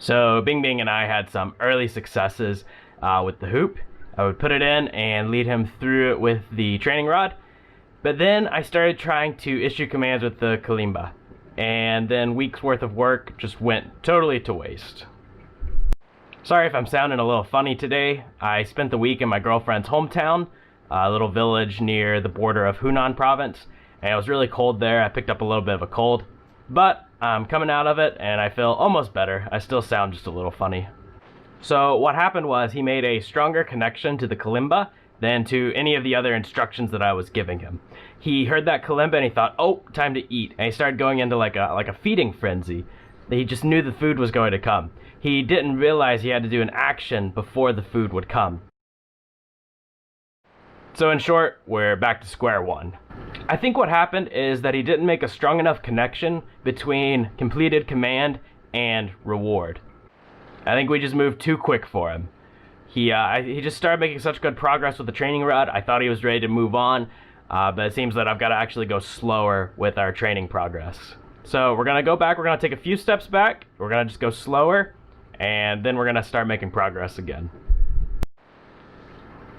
So BingBing and I had some early successes with the hoop. I would put it in and lead him through it with the training rod. But then I started trying to issue commands with the kalimba. And then weeks worth of work just went totally to waste. Sorry if I'm sounding a little funny today. I spent the week in my girlfriend's hometown, a little village near the border of Hunan province. And it was really cold there. I picked up a little bit of a cold. But I'm coming out of it and I feel almost better. I still sound just a little funny. So what happened was he made a stronger connection to the kalimba than to any of the other instructions that I was giving him. He heard that kalimba and he thought, oh, time to eat. And he started going into like a feeding frenzy. He just knew the food was going to come. He didn't realize he had to do an action before the food would come. So in short, we're back to square one. I think what happened is that he didn't make a strong enough connection between completed command and reward. I think we just moved too quick for him. He just started making such good progress with the training rod. I thought he was ready to move on, but it seems that I've got to actually go slower with our training progress. So we're going to go back, we're going to take a few steps back, we're going to just go slower, and then we're going to start making progress again.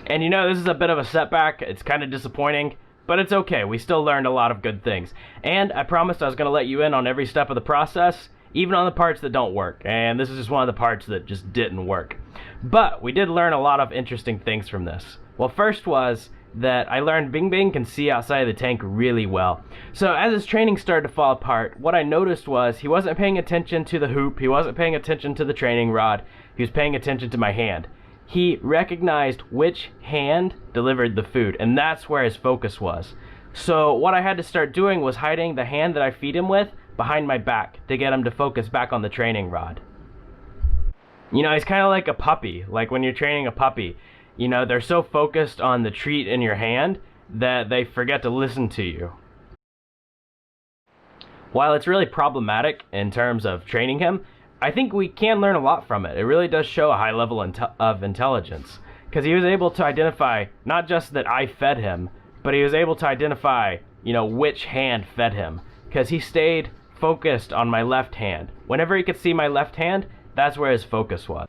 And you know, this is a bit of a setback. It's kind of disappointing, but it's okay. We still learned a lot of good things. And I promised I was going to let you in on every step of the process, even on the parts that don't work. And this is just one of the parts that just didn't work. But we did learn a lot of interesting things from this. Well, first was that I learned BingBing can see outside of the tank really well. So as his training started to fall apart, what I noticed was he wasn't paying attention to the hoop, he wasn't paying attention to the training rod, he was paying attention to my hand. He recognized which hand delivered the food, and that's where his focus was. So what I had to start doing was hiding the hand that I feed him with behind my back to get him to focus back on the training rod. You know, he's kind of like a puppy. Like when you're training a puppy, you know, they're so focused on the treat in your hand that they forget to listen to you. While it's really problematic in terms of training him, I think we can learn a lot from it. It really does show a high level of intelligence, because he was able to identify not just that I fed him, but he was able to identify, you know, which hand fed him, because he stayed focused on my left hand. Whenever he could see my left hand, that's where his focus was.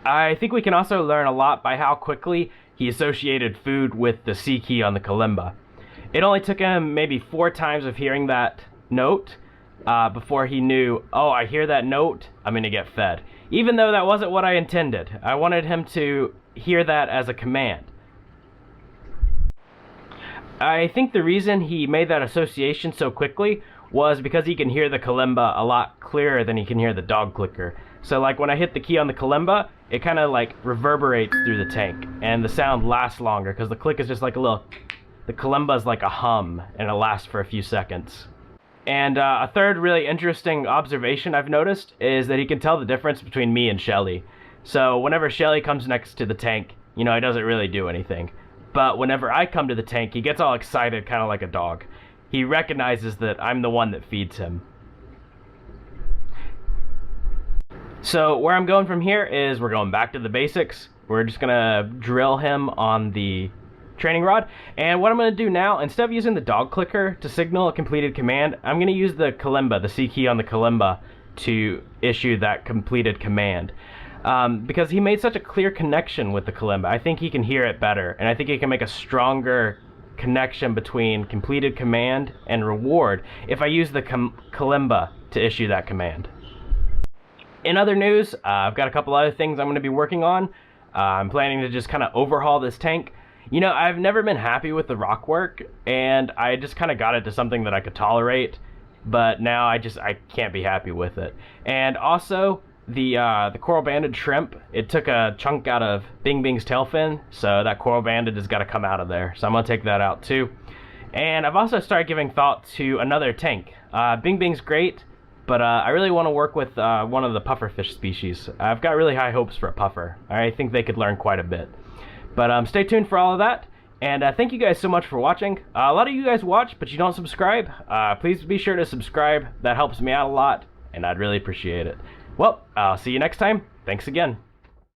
I think we can also learn a lot by how quickly he associated food with the C key on the kalimba. It only took him maybe 4 times of hearing that note before he knew, oh, I hear that note, I'm going to get fed. Even though that wasn't what I intended. I wanted him to hear that as a command. I think the reason he made that association so quickly was because he can hear the kalimba a lot clearer than he can hear the dog clicker. So like when I hit the key on the kalimba, it kind of like reverberates through the tank, and the sound lasts longer because the click is just like a little, the kalimba is like a hum, and it lasts for a few seconds. And a third really interesting observation I've noticed is that he can tell the difference between me and Shelly. So whenever Shelly comes next to the tank, you know, he doesn't really do anything. But whenever I come to the tank, he gets all excited, kind of like a dog. He recognizes that I'm the one that feeds him. So where I'm going from here is we're going back to the basics. We're just going to drill him on the training rod. And what I'm going to do now, instead of using the dog clicker to signal a completed command, I'm going to use the kalimba, the C key on the kalimba, to issue that completed command. Because he made such a clear connection with the kalimba, I think he can hear it better, and I think he can make a stronger connection between completed command and reward if I use the kalimba to issue that command. In other news, I've got a couple other things I'm going to be working on. I'm planning to just kind of overhaul this tank. You know, I've never been happy with the rock work, and I just kind of got it to something that I could tolerate, but now I can't be happy with it. And also, the coral banded shrimp, it took a chunk out of BingBing's tail fin, so that coral banded has got to come out of there. So I'm going to take that out too. And I've also started giving thought to another tank. BingBing's great, but I really want to work with one of the pufferfish species. I've got really high hopes for a puffer. I think they could learn quite a bit. But stay tuned for all of that. And thank you guys so much for watching. A lot of you guys watch, but you don't subscribe. Please be sure to subscribe. That helps me out a lot, and I'd really appreciate it. Well, I'll see you next time. Thanks again.